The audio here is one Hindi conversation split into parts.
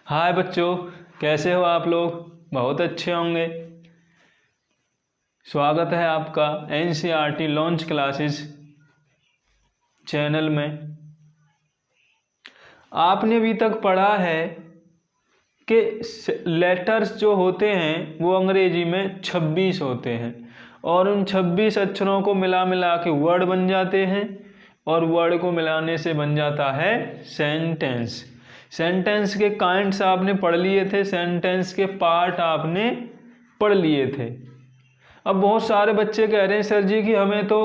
हाय बच्चों, कैसे हो आप लोग? बहुत अच्छे होंगे। स्वागत है आपका एनसीईआरटी लॉन्च क्लासेस चैनल में। आपने अभी तक पढ़ा है कि लेटर्स जो होते हैं वो अंग्रेजी में 26 होते हैं और उन 26 अक्षरों को मिला मिला के वर्ड बन जाते हैं और वर्ड को मिलाने से बन जाता है सेंटेंस। सेंटेंस के काइंड्स आपने पढ़ लिए थे, सेंटेंस के पार्ट आपने पढ़ लिए थे। अब बहुत सारे बच्चे कह रहे हैं सर जी कि हमें तो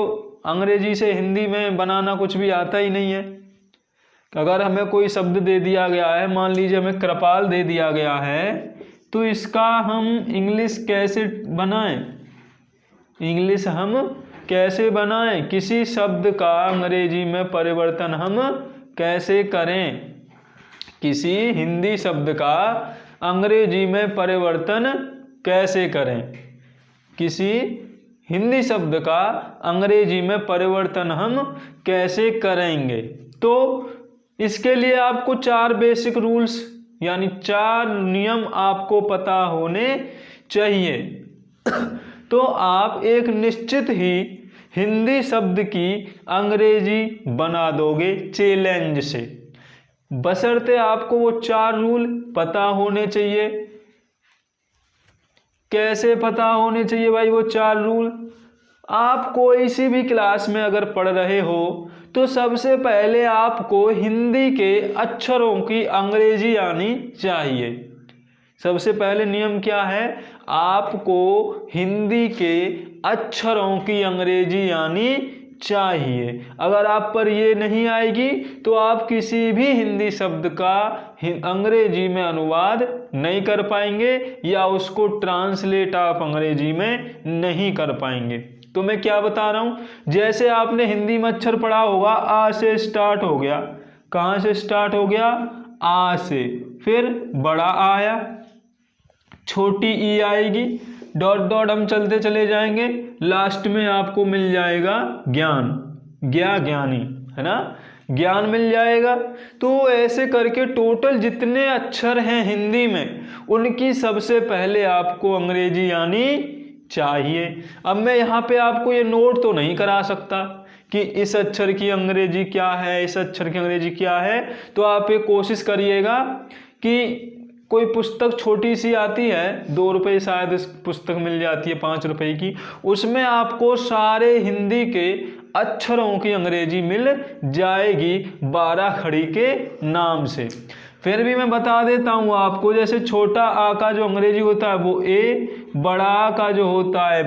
अंग्रेजी से हिंदी में बनाना कुछ भी आता ही नहीं है। अगर हमें कोई शब्द दे दिया गया है, मान लीजिए हमें कृपाल दे दिया गया है, तो इसका हम इंग्लिश कैसे बनाएं? इंग्लिश हम कैसे बनाएं? किसी शब्द का अंग्रेजी में परिवर्तन हम कैसे करें? किसी हिंदी शब्द का अंग्रेजी में परिवर्तन कैसे करें? किसी हिंदी शब्द का अंग्रेजी में परिवर्तन हम कैसे करेंगे? तो इसके लिए आपको 4 बेसिक रूल्स यानी 4 नियम आपको पता होने चाहिए। तो आप एक निश्चित ही हिंदी शब्द की अंग्रेजी बना दोगे चैलेंज से, बशर्ते आपको वो 4 रूल पता होने चाहिए। कैसे पता होने चाहिए भाई वो 4 रूल? आप कोई सी भी क्लास में अगर पढ़ रहे हो तो सबसे पहले आपको हिंदी के अक्षरों की अंग्रेजी आनी चाहिए। सबसे पहले नियम क्या है? आपको हिंदी के अक्षरों की अंग्रेजी आनी चाहिए। अगर आप पर ये नहीं आएगी तो आप किसी भी हिंदी शब्द का अंग्रेजी में अनुवाद नहीं कर पाएंगे या उसको ट्रांसलेट आप अंग्रेजी में नहीं कर पाएंगे। तो मैं क्या बता रहा हूँ, जैसे आपने हिंदी में अक्षर पढ़ा होगा, आ से स्टार्ट हो गया। कहाँ से स्टार्ट हो गया? आ से। फिर बड़ा आ आया, छोटी ई आएगी, डॉट डॉट हम चलते चले जाएंगे, लास्ट में आपको मिल जाएगा ज्ञान, ज्ञानी, है ना? ज्ञान मिल जाएगा। तो ऐसे करके टोटल जितने अक्षर हैं हिंदी में उनकी सबसे पहले आपको अंग्रेजी आनी चाहिए। अब मैं यहाँ पे आपको ये नोट तो नहीं करा सकता कि इस अक्षर की अंग्रेजी क्या है, इस अक्षर की अंग्रेजी क्या है। तो आप ये कोशिश करिएगा कि कोई पुस्तक छोटी सी आती है, 2 रुपये शायद इस पुस्तक मिल जाती है 5 रुपये की, उसमें आपको सारे हिंदी के अक्षरों की अंग्रेजी मिल जाएगी 12 खड़ी के नाम से। फिर भी मैं बता देता हूँ आपको, जैसे छोटा आ का जो अंग्रेजी होता है वो ए, बड़ा आ का जो होता है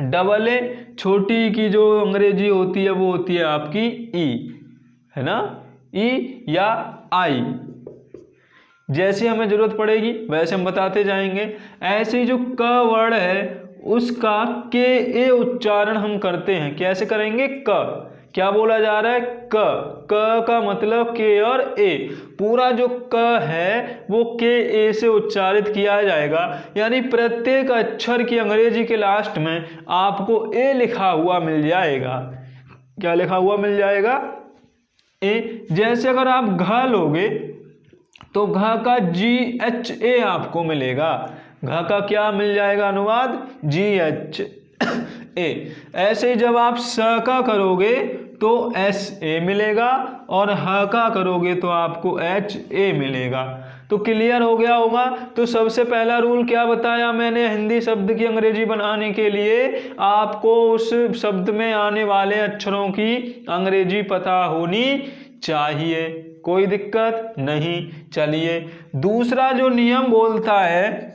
डबल ए, छोटी की जो अंग्रेजी होती है वो होती है आपकी ई, है ना? ई या आई। जैसी हमें जरूरत पड़ेगी वैसे हम बताते जाएंगे। ऐसे जो क वर्ड है उसका के ए उच्चारण हम करते हैं। कैसे करेंगे? क। क्या बोला जा रहा है? क। क का मतलब के और ए। पूरा जो क है वो के ए से उच्चारित किया जाएगा, यानी प्रत्येक अक्षर की अंग्रेजी के लास्ट में आपको ए लिखा हुआ मिल जाएगा। क्या लिखा हुआ मिल जाएगा? ए। जैसे अगर आप घ लोगे तो घ का GHA आपको मिलेगा। घ का क्या मिल जाएगा अनुवाद? GHA। ऐसे जब आप स का करोगे तो SA मिलेगा और ह का करोगे तो आपको HA मिलेगा। तो क्लियर हो गया होगा। तो सबसे पहला रूल क्या बताया मैंने? हिंदी शब्द की अंग्रेजी बनाने के लिए आपको उस शब्द में आने वाले अक्षरों की अंग्रेजी पता होनी चाहिए। कोई दिक्कत नहीं। चलिए दूसरा जो नियम बोलता है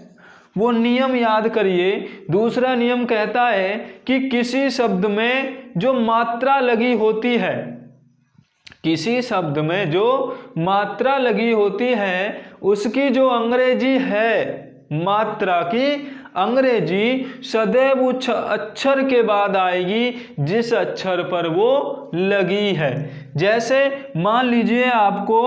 वो नियम याद करिए। दूसरा नियम कहता है कि किसी शब्द में जो मात्रा लगी होती है, किसी शब्द में जो मात्रा लगी होती है उसकी जो अंग्रेजी है, मात्रा की अंग्रेजी सदैव उस अक्षर के बाद आएगी जिस अक्षर पर वो लगी है। जैसे मान लीजिए आपको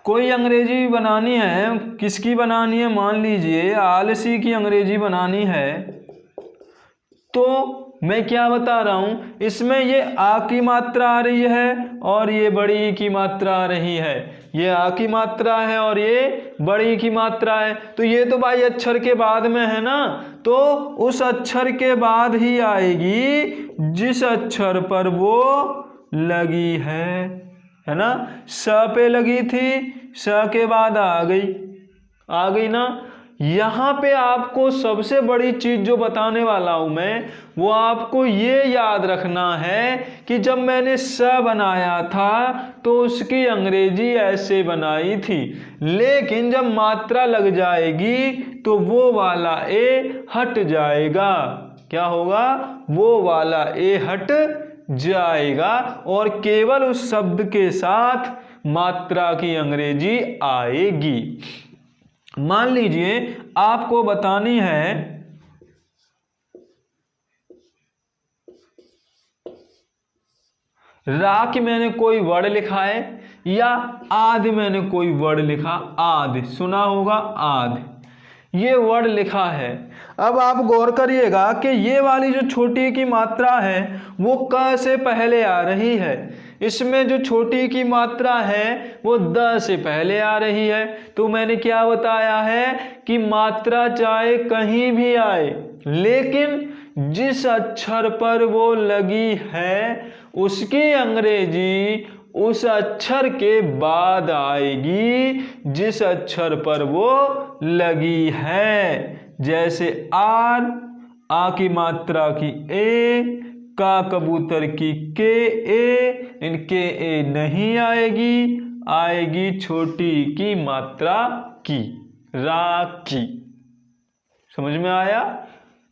कोई अंग्रेजी बनानी है, किसकी बनानी है? मान लीजिए आलसी की अंग्रेजी बनानी है, तो मैं क्या बता रहा हूं, इसमें ये आ की मात्रा आ रही है और ये बड़ी ई की मात्रा आ रही है। ये आ की मात्रा है और ये बड़ी ई की मात्रा है। तो ये तो भाई अक्षर के बाद में है ना, तो उस अक्षर के बाद ही आएगी जिस अक्षर पर वो लगी है ना। स पे लगी थी, स के बाद आ गई ना। यहाँ पे आपको सबसे बड़ी चीज जो बताने वाला हूं मैं, वो आपको ये याद रखना है कि जब मैंने स बनाया था तो उसकी अंग्रेजी ऐसे बनाई थी, लेकिन जब मात्रा लग जाएगी तो वो वाला ए हट जाएगा। क्या होगा? वो वाला ए हट जाएगा और केवल उस शब्द के साथ मात्रा की अंग्रेजी आएगी। मान लीजिए आपको बतानी है रा की मैंने कोई वर्ड लिखा है या आदि मैंने कोई वर्ड लिखा, आदि सुना होगा, आदि ये वर्ड लिखा है। अब आप गौर करिएगा कि ये वाली जो छोटी की मात्रा है वो क से पहले आ रही है, इसमें जो छोटी की मात्रा है वो द से पहले आ रही है। तो मैंने क्या बताया है कि मात्रा चाहे कहीं भी आए, लेकिन जिस अक्षर पर वो लगी है उसकी अंग्रेजी उस अक्षर के बाद आएगी जिस अक्षर पर वो लगी है। जैसे आर, आ की मात्रा की ए, का कबूतर की के ए, इनके ए नहीं आएगी, आएगी छोटी की मात्रा की, रा की। समझ में आया?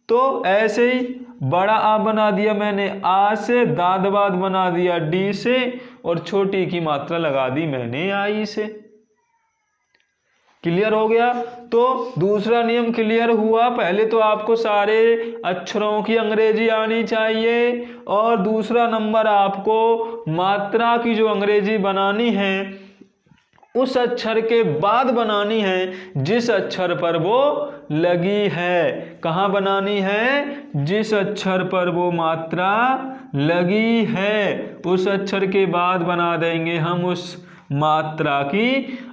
तो ऐसे ही बड़ा आ बना दिया मैंने आ से, दाद बाद बना दिया डी से और छोटी की मात्रा लगा दी मैंने आई से। क्लियर हो गया? तो दूसरा नियम क्लियर हुआ। पहले तो आपको सारे अक्षरों की अंग्रेजी आनी चाहिए और दूसरा नंबर आपको मात्रा की जो अंग्रेजी बनानी है उस अक्षर के बाद बनानी है जिस अक्षर पर वो लगी है। कहाँ बनानी है? जिस अक्षर पर वो मात्रा लगी है उस अक्षर के बाद बना देंगे हम उस मात्रा की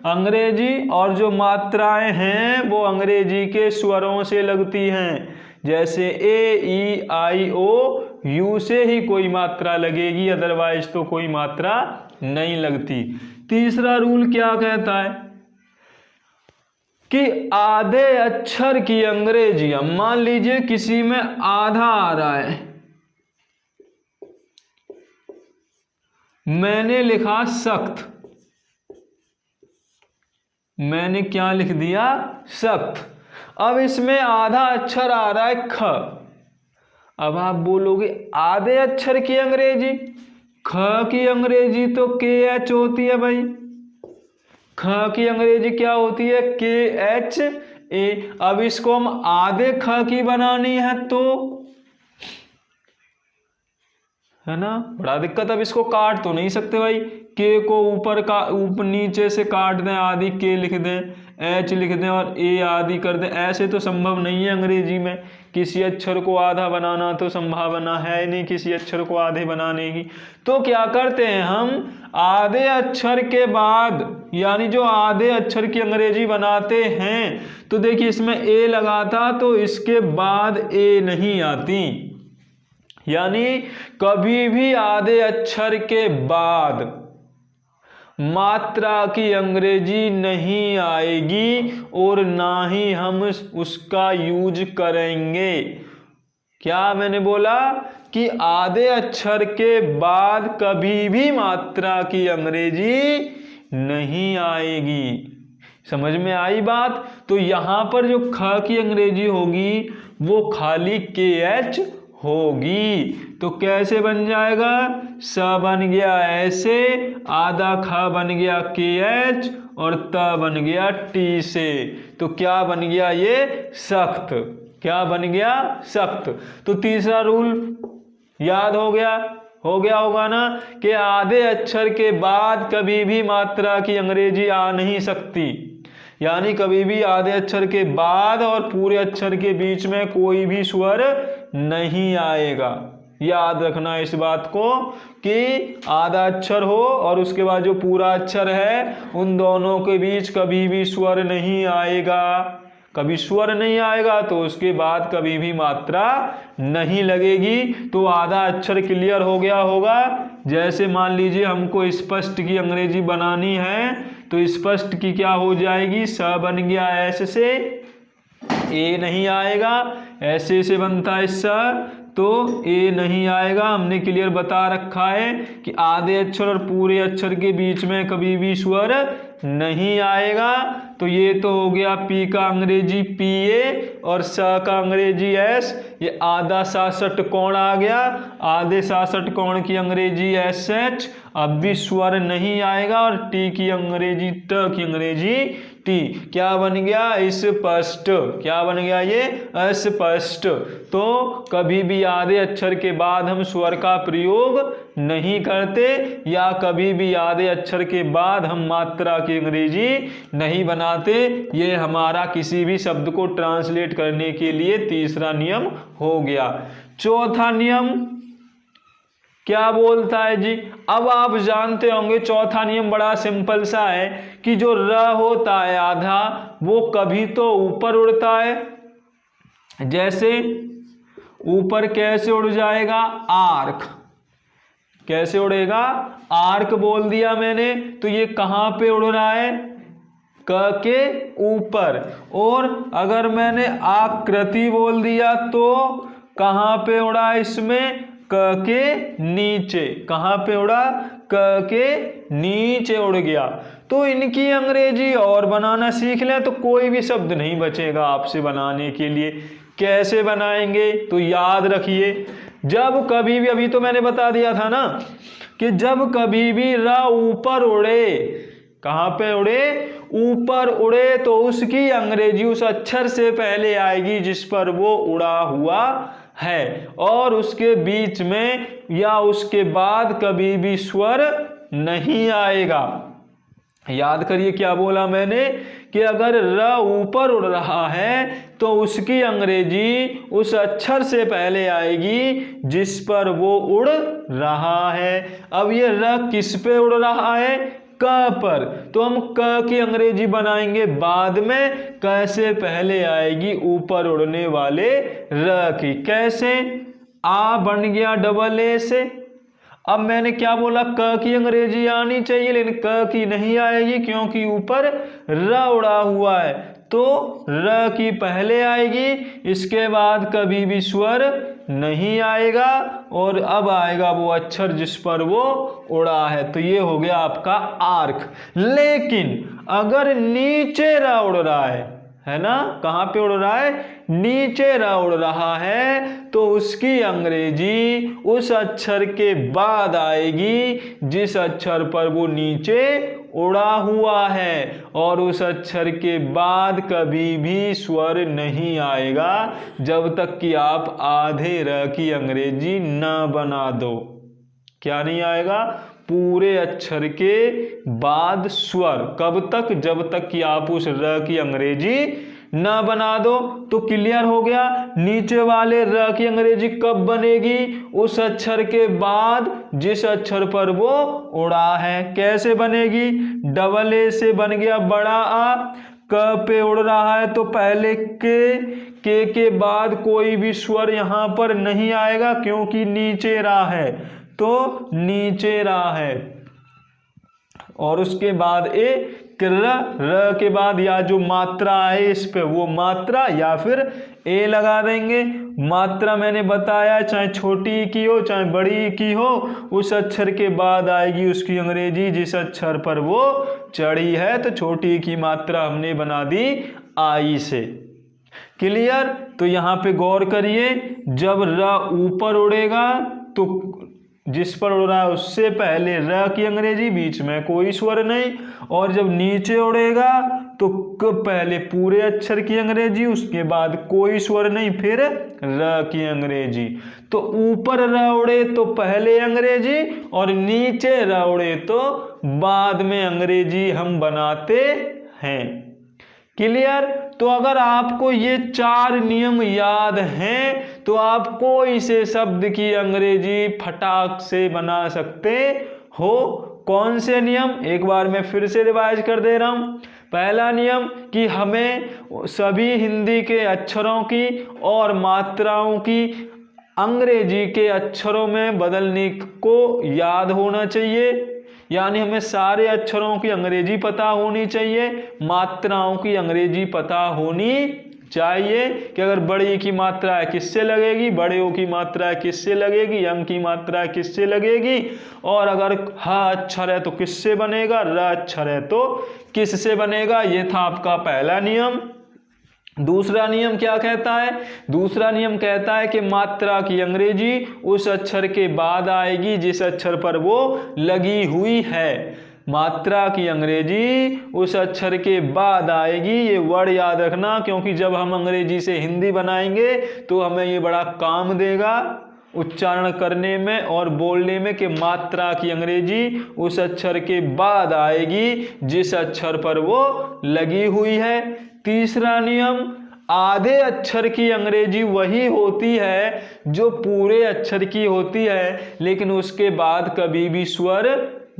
अंग्रेजी। और जो मात्राएं हैं वो अंग्रेजी के स्वरों से लगती हैं, जैसे ए, ई, आई, ओ, यू से ही कोई मात्रा लगेगी, अदरवाइज तो कोई मात्रा नहीं लगती। तीसरा रूल क्या कहता है कि आधे अक्षर की अंग्रेजी, अब मान लीजिए किसी में आधा आ रहा है, मैंने लिखा सख्त, मैंने क्या लिख दिया? सख्त। अब इसमें आधा अक्षर आ रहा है ख। अब आप बोलोगे आधे अक्षर की अंग्रेजी, ख की अंग्रेजी तो के एच होती है भाई, ख की अंग्रेजी क्या होती है? के एच ए। अब इसको हम आधे ख की बनानी है तो, है ना, बड़ा दिक्कत। अब इसको काट तो नहीं सकते भाई, के को ऊपर नीचे से काट दें, आदि के लिख दें, एच लिख दें और ए आदि कर दें, ऐसे तो संभव नहीं है। अंग्रेजी में किसी अक्षर को आधा बनाना तो संभावना है नहीं किसी अक्षर को आधे बनाने की। तो क्या करते हैं हम, आधे अक्षर के बाद, यानी जो आधे अक्षर की अंग्रेजी बनाते हैं, तो देखिए इसमें ए लगा था तो इसके बाद ए नहीं आती, यानी कभी भी आधे अक्षर के बाद मात्रा की अंग्रेजी नहीं आएगी और ना ही हम उसका यूज करेंगे। क्या मैंने बोला कि आधे अक्षर के बाद कभी भी मात्रा की अंग्रेजी नहीं आएगी। समझ में आई बात? तो यहां पर जो ख की अंग्रेजी होगी वो खाली के एच होगी। तो कैसे बन जाएगा? स बन गया ऐसे, आधा ख बन गया के एच और त बन गया टी से। तो क्या बन गया? ये सख्त। क्या बन गया? सख्त। तो तीसरा रूल याद हो गया होगा ना कि आधे अक्षर के बाद कभी भी मात्रा की अंग्रेजी आ नहीं सकती, यानी कभी भी आधे अक्षर के बाद और पूरे अक्षर के बीच में कोई भी स्वर नहीं आएगा। याद रखना इस बात को कि आधा अक्षर हो और उसके बाद जो पूरा अक्षर है उन दोनों के बीच कभी भी स्वर नहीं आएगा। कभी स्वर नहीं आएगा तो उसके बाद कभी भी मात्रा नहीं लगेगी। तो आधा अक्षर क्लियर हो गया होगा। जैसे मान लीजिए हमको स्पष्ट की अंग्रेजी बनानी है तो स्पष्ट की क्या हो जाएगी, स बन गया ऐसे से, ए नहीं आएगा, ऐसे से बनता है स तो ए नहीं आएगा। हमने क्लियर बता रखा है कि आधे अक्षर और पूरे अक्षर के बीच में कभी भी स्वर नहीं आएगा। तो ये तो हो गया पी का अंग्रेजी पी ए और स का अंग्रेजी एस। ये आधा 66 कोण आ गया, आधे 66 कोण की अंग्रेजी एस एच। अब भी स्वर नहीं आएगा और टी की अंग्रेजी ट की अंग्रेजी टी। क्या बन गया, स्पष्ट। क्या बन गया, ये अस्पष्ट। तो कभी भी आधे अक्षर के बाद हम स्वर का प्रयोग नहीं करते या कभी भी आधे अक्षर के बाद हम मात्रा की अंग्रेजी नहीं बनाते। ये हमारा किसी भी शब्द को ट्रांसलेट करने के लिए तीसरा नियम हो गया। चौथा नियम क्या बोलता है जी, अब आप जानते होंगे चौथा नियम बड़ा सिंपल सा है कि जो र होता है आधा वो कभी तो ऊपर उड़ता है। जैसे ऊपर कैसे उड़ जाएगा, आर्क। कैसे उड़ेगा, आर्क बोल दिया मैंने। तो ये कहाँ पे उड़ रहा है, क के ऊपर। और अगर मैंने आकृति बोल दिया तो कहाँ पे उड़ा है, इसमें क के नीचे। कहाँ पे उड़ा, क के नीचे उड़ गया। तो इनकी अंग्रेजी और बनाना सीख लें तो कोई भी शब्द नहीं बचेगा आपसे बनाने के लिए। कैसे बनाएंगे तो याद रखिए, जब कभी भी, अभी तो मैंने बता दिया था ना कि जब कभी भी र ऊपर उड़े, कहाँ पे उड़े, ऊपर उड़े, तो उसकी अंग्रेजी उस अक्षर से पहले आएगी जिस पर वो उड़ा हुआ है और उसके बीच में या उसके बाद कभी भी स्वर नहीं आएगा। याद करिए क्या बोला मैंने कि अगर र ऊपर उड़ रहा है तो उसकी अंग्रेजी उस अक्षर से पहले आएगी जिस पर वो उड़ रहा है। अब ये र किस पे उड़ रहा है, क पर। तो हम क की अंग्रेजी बनाएंगे बाद में, क से पहले आएगी ऊपर उड़ने वाले र की। कैसे, आ बन गया डबल ए से। अब मैंने क्या बोला, क की अंग्रेजी आनी चाहिए लेकिन क की नहीं आएगी क्योंकि ऊपर र उड़ा हुआ है। तो र की पहले आएगी, इसके बाद कभी भी स्वर नहीं आएगा और अब आएगा वो अक्षर जिस पर वो उड़ा है। तो ये हो गया आपका आर्क। लेकिन अगर नीचे र उड़ रहा है ना, कहाँ पे उड़ रहा है, नीचे र उड़ रहा है, तो उसकी अंग्रेजी उस अक्षर के बाद आएगी जिस अक्षर पर वो नीचे उड़ा हुआ है और उस अक्षर के बाद कभी भी स्वर नहीं आएगा जब तक कि आप आधे र की अंग्रेजी न बना दो। क्या नहीं आएगा, पूरे अक्षर के बाद स्वर। कब तक, जब तक कि आप उस र की अंग्रेजी न बना दो। तो क्लियर हो गया, नीचे वाले र की अंग्रेजी कब बनेगी, उस अक्षर के बाद जिस अक्षर पर वो उड़ा है। कैसे बनेगी, डबल ए से बन गया बड़ा आ, क पे उड़ रहा है तो पहले के बाद कोई भी स्वर यहां पर नहीं आएगा क्योंकि नीचे रा है, तो नीचे रा है। और उसके बाद ए, र के बाद या जो मात्रा है इस पे वो मात्रा या फिर ए लगा देंगे। मात्रा मैंने बताया चाहे छोटी की हो चाहे बड़ी की हो, उस अक्षर के बाद आएगी उसकी अंग्रेजी जिस अक्षर पर वो चढ़ी है। तो छोटी की मात्रा हमने बना दी आई से। क्लियर। तो यहाँ पे गौर करिए, जब र ऊपर उड़ेगा तो जिस पर उड़ रहा है उससे पहले र की अंग्रेजी, बीच में कोई स्वर नहीं। और जब नीचे उड़ेगा तो क पहले पूरे अक्षर की अंग्रेजी, उसके बाद कोई स्वर नहीं, फिर र की अंग्रेजी। तो ऊपर र उड़े तो पहले अंग्रेजी और नीचे र उड़े तो बाद में अंग्रेजी हम बनाते हैं। क्लियर। तो अगर आपको ये 4 नियम याद हैं तो आप कोई से शब्द की अंग्रेजी फटाक से बना सकते हो। कौन से नियम, एक बार मैं फिर से रिवाइज कर दे रहा हूँ। पहला नियम कि हमें सभी हिंदी के अक्षरों की और मात्राओं की अंग्रेजी के अक्षरों में बदलने को याद होना चाहिए, यानी हमें सारे अक्षरों की अंग्रेजी पता होनी चाहिए, मात्राओं की अंग्रेजी पता होनी चाहिए कि अगर बड़ी की मात्रा है किससे लगेगी, बड़े ओ की मात्रा है किससे लगेगी, अंग की मात्रा है किससे लगेगी, और अगर ह अक्षर है तो किससे बनेगा, र अक्षर है तो किससे बनेगा। ये था आपका पहला नियम। दूसरा नियम क्या कहता है? दूसरा नियम कहता है कि मात्रा की अंग्रेजी उस अक्षर के बाद आएगी जिस अक्षर पर वो लगी हुई है। मात्रा की अंग्रेजी उस अक्षर के बाद आएगी, ये वर्ड याद रखना, क्योंकि जब हम अंग्रेजी से हिंदी बनाएंगे तो हमें ये बड़ा काम देगा उच्चारण करने में और बोलने में कि मात्रा की अंग्रेजी उस अक्षर के बाद आएगी जिस अक्षर पर वो लगी हुई है। तीसरा नियम, आधे अक्षर की अंग्रेजी वही होती है जो पूरे अक्षर की होती है, लेकिन उसके बाद कभी भी स्वर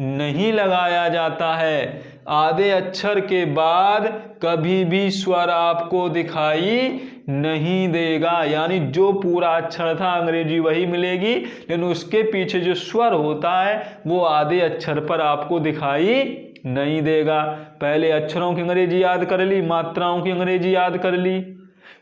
नहीं लगाया जाता है। आधे अक्षर के बाद कभी भी स्वर आपको दिखाई नहीं देगा, यानी जो पूरा अक्षर था अंग्रेजी वही मिलेगी, लेकिन उसके पीछे जो स्वर होता है वो आधे अक्षर पर आपको दिखाई नहीं देगा। पहले अक्षरों की अंग्रेजी याद कर ली, मात्राओं की अंग्रेजी याद कर ली,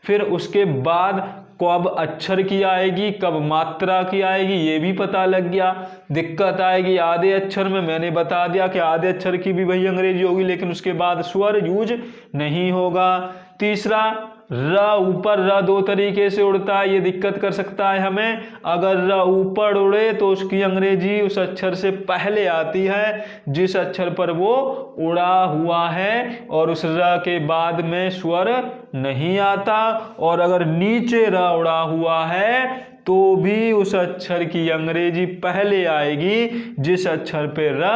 फिर उसके बाद कब अक्षर की आएगी कब मात्रा की आएगी ये भी पता लग गया। दिक्कत आएगी आधे अक्षर में, मैंने बता दिया कि आधे अक्षर की भी वही अंग्रेजी होगी लेकिन उसके बाद स्वर यूज नहीं होगा। तीसरा, र ऊपर र दो तरीके से उड़ता है, ये दिक्कत कर सकता है हमें। अगर र ऊपर उड़े तो उसकी अंग्रेजी उस अक्षर से पहले आती है जिस अक्षर पर वो उड़ा हुआ है, और उस र के बाद में स्वर नहीं आता। और अगर नीचे र उड़ा हुआ है तो भी उस अक्षर की अंग्रेजी पहले आएगी जिस अक्षर पे र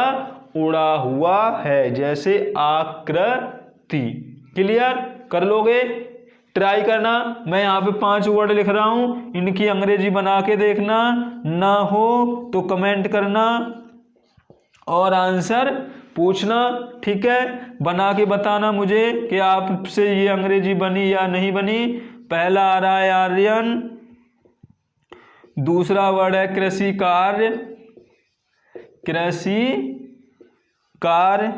उड़ा हुआ है, जैसे आकृति। क्लियर कर लोगे? ट्राई करना। मैं यहाँ पे 5 वर्ड लिख रहा हूँ, इनकी अंग्रेजी बना के देखना, ना हो तो कमेंट करना और आंसर पूछना, ठीक है? बना के बताना मुझे कि आपसे ये अंग्रेजी बनी या नहीं बनी। पहला आ रहा है आर्यन, दूसरा वर्ड है कृषि कार्य, कृषि कार्य,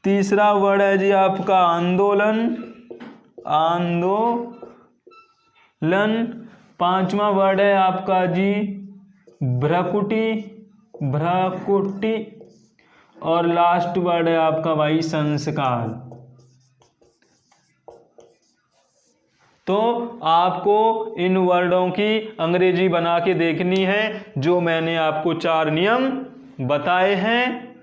तीसरा वर्ड है जी आपका आंदोलन, आंदोलन, पांचवा वर्ड है आपका जी भ्रकुटी, भ्रकुटी, और लास्ट वर्ड है आपका भाई संस्कार। तो आपको इन वर्डों की अंग्रेजी बना के देखनी है जो मैंने आपको 4 नियम बताए हैं,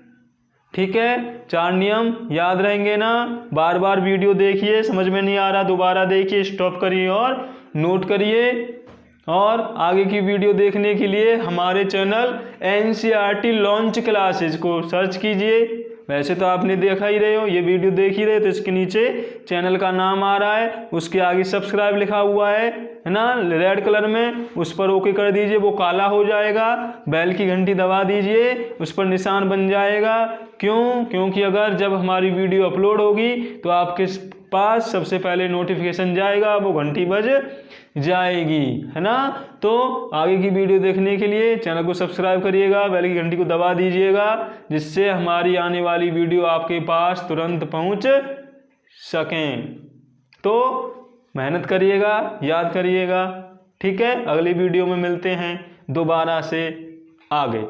ठीक है? 4 नियम याद रहेंगे ना? बार बार वीडियो देखिए, समझ में नहीं आ रहा दोबारा देखिए, स्टॉप करिए और नोट करिए। और आगे की वीडियो देखने के लिए हमारे चैनल NCERT लॉन्च क्लासेज को सर्च कीजिए। वैसे तो आपने देखा ही रहे हो, ये वीडियो देख ही रहे, तो इसके नीचे चैनल का नाम आ रहा है, उसके आगे सब्सक्राइब लिखा हुआ है ना, रेड कलर में, उस पर ओके कर दीजिए, वो काला हो जाएगा। बेल की घंटी दबा दीजिए, उस पर निशान बन जाएगा। क्यों? क्योंकि अगर जब हमारी वीडियो अपलोड होगी तो आपके पास सबसे पहले नोटिफिकेशन जाएगा, वो घंटी बज जाएगी, है ना? तो आगे की वीडियो देखने के लिए चैनल को सब्सक्राइब करिएगा, बेल की घंटी को दबा दीजिएगा, जिससे हमारी आने वाली वीडियो आपके पास तुरंत पहुंच सकें। तो मेहनत करिएगा, याद करिएगा, ठीक है? अगली वीडियो में मिलते हैं दोबारा से आगे।